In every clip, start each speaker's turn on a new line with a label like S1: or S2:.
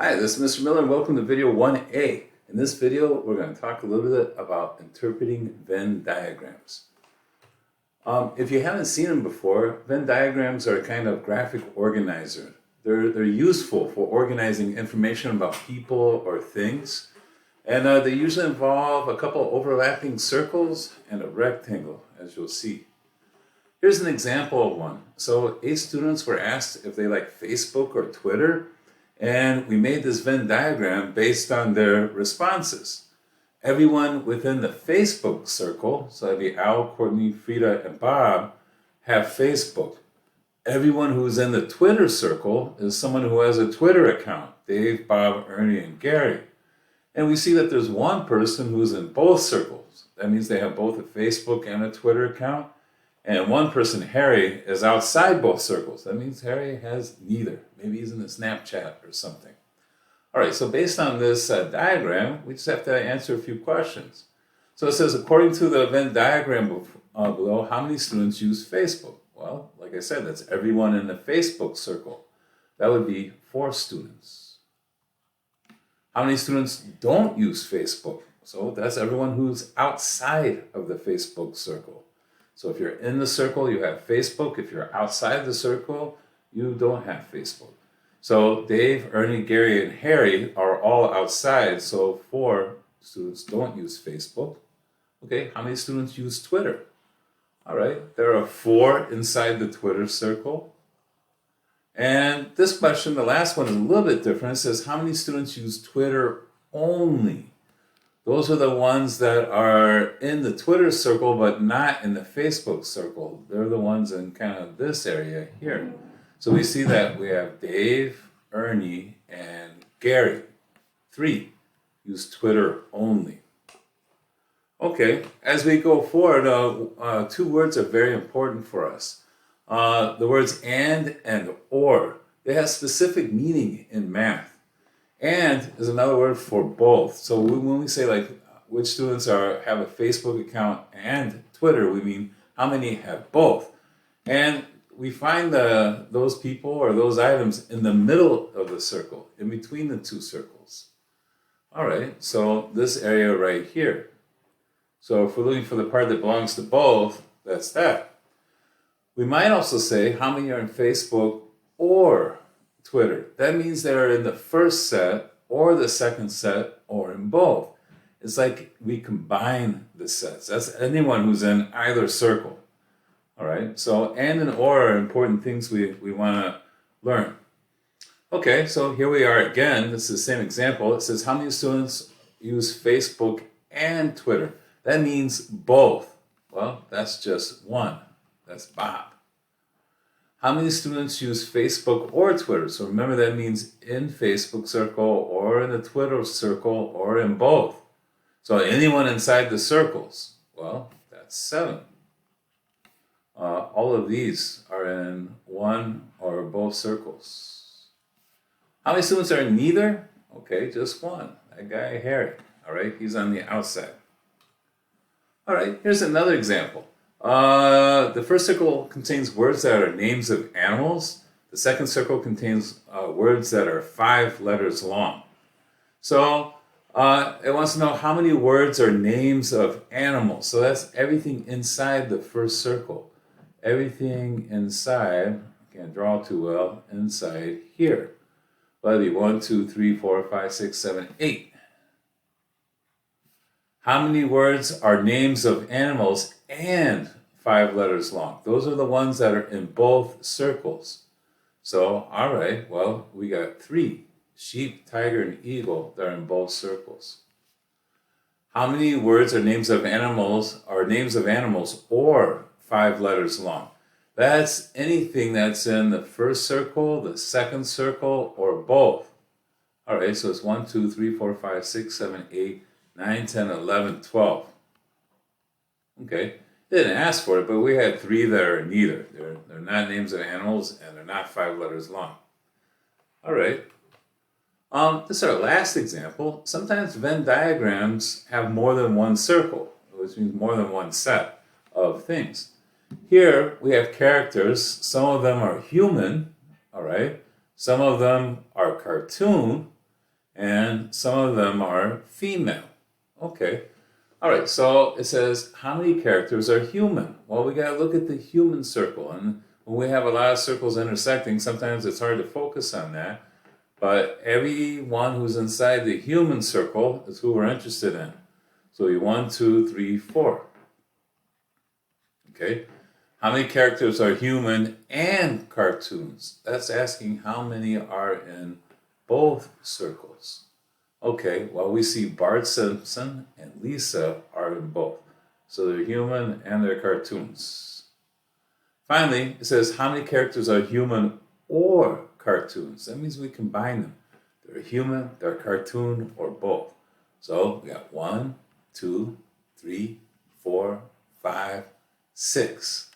S1: Hi, this is Mr. Miller and welcome to video 1A. In this video, we're going to talk a little bit about interpreting Venn diagrams. If you haven't seen them before, Venn diagrams are a kind of graphic organizer. They're useful for organizing information about people or things. And they usually involve a couple overlapping circles and a rectangle, as you'll see. Here's an example of one. So 8 students were asked if they like Facebook or Twitter. And we made this Venn diagram based on their responses. Everyone within the Facebook circle, so that'd be Al, Courtney, Frida, and Bob, have Facebook. Everyone who's in the Twitter circle is someone who has a Twitter account, Dave, Bob, Ernie, and Gary. And we see that there's one person who's in both circles. That means they have both a Facebook and a Twitter account. And one person, Harry, is outside both circles. That means Harry has neither. Maybe he's in the Snapchat or something. All right, so based on this diagram, we just have to answer a few questions. So it says, according to the Venn diagram below, how many students use Facebook? Well, like I said, that's everyone in the Facebook circle. That would be 4 students. How many students don't use Facebook? So that's everyone who's outside of the Facebook circle. So if you're in the circle, you have Facebook. If you're outside the circle, you don't have Facebook. So Dave, Ernie, Gary, and Harry are all outside, so 4 students don't use Facebook. Okay, how many students use Twitter? All right, there are 4 inside the Twitter circle. And this question, the last one, is a little bit different. It says, how many students use Twitter only? Those are the ones that are in the Twitter circle, but not in the Facebook circle. They're the ones in kind of this area here. So we see that we have Dave, Ernie, and Gary. 3 use Twitter only. Okay, as we go forward, 2 words are very important for us. The words and or. They have specific meaning in math. And is another word for both. So when we say like which students have a Facebook account and Twitter, we mean how many have both. And we find those people or those items in the middle of the circle, in between the 2 circles. All right, so this area right here. So if we're looking for the part that belongs to both, that's that. We might also say how many are in Facebook or Twitter. That means they're in the first set or the second set or in both. It's like we combine the sets. That's anyone who's in either circle. All right, so and or are important things we want to learn. Okay, so here we are again. This is the same example. It says how many students use Facebook and Twitter? That means both. Well, that's just one. That's Bob. How many students use Facebook or Twitter? So remember that means in Facebook circle or in the Twitter circle or in both. So anyone inside the circles, well, that's 7. All of these are in one or both circles. How many students are in neither? Okay, just one. That guy, Harry. All right, he's on the outside. All right, here's another example. The first circle contains words that are names of animals. The second circle contains words that are 5 letters long. So it wants to know how many words are names of animals. So that's everything inside the first circle. Everything inside, I can't draw too well, inside here. Well, that'd be 1, 2, 3, 4, 5, 6, 7, 8. How many words are names of animals and 5 letters long? Those are the ones that are in both circles. So, all right, well, we got 3. Sheep, tiger, and eagle that are in both circles. How many words are names of animals or 5 letters long? That's anything that's in the first circle, the second circle, or both. All right, so it's 1, 2, 3, 4, 5, 6, 7, 8, 9, 10, 11, 12. Okay, they didn't ask for it, but we had 3 that are neither. They're not names of animals, and they're not 5 letters long. All right. This is our last example. Sometimes Venn diagrams have more than one circle, which means more than one set of things. Here we have characters. Some of them are human, all right? Some of them are cartoon, and some of them are female. Okay. All right, so it says, how many characters are human? Well, we got to look at the human circle. And when we have a lot of circles intersecting, sometimes it's hard to focus on that. But everyone who's inside the human circle is who we're interested in. So we 1, 2, 3, 4. Okay. How many characters are human and cartoons? That's asking how many are in both circles. Okay, well, we see Bart Simpson and Lisa are in both. So they're human and they're cartoons. Finally, it says how many characters are human or cartoons. That means we combine them. They're human, they're cartoon, or both. So we got 1, 2, 3, 4, 5, 6.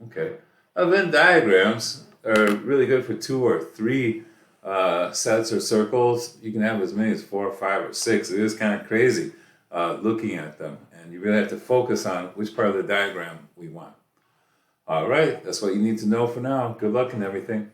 S1: Okay. Now, Venn diagrams are really good for 2 or 3 sets or circles. You can have as many as 4 or 5 or 6. It is kind of crazy looking at them, and you really have to focus on which part of the diagram we want. All right, that's what you need to know for now. Good luck and everything.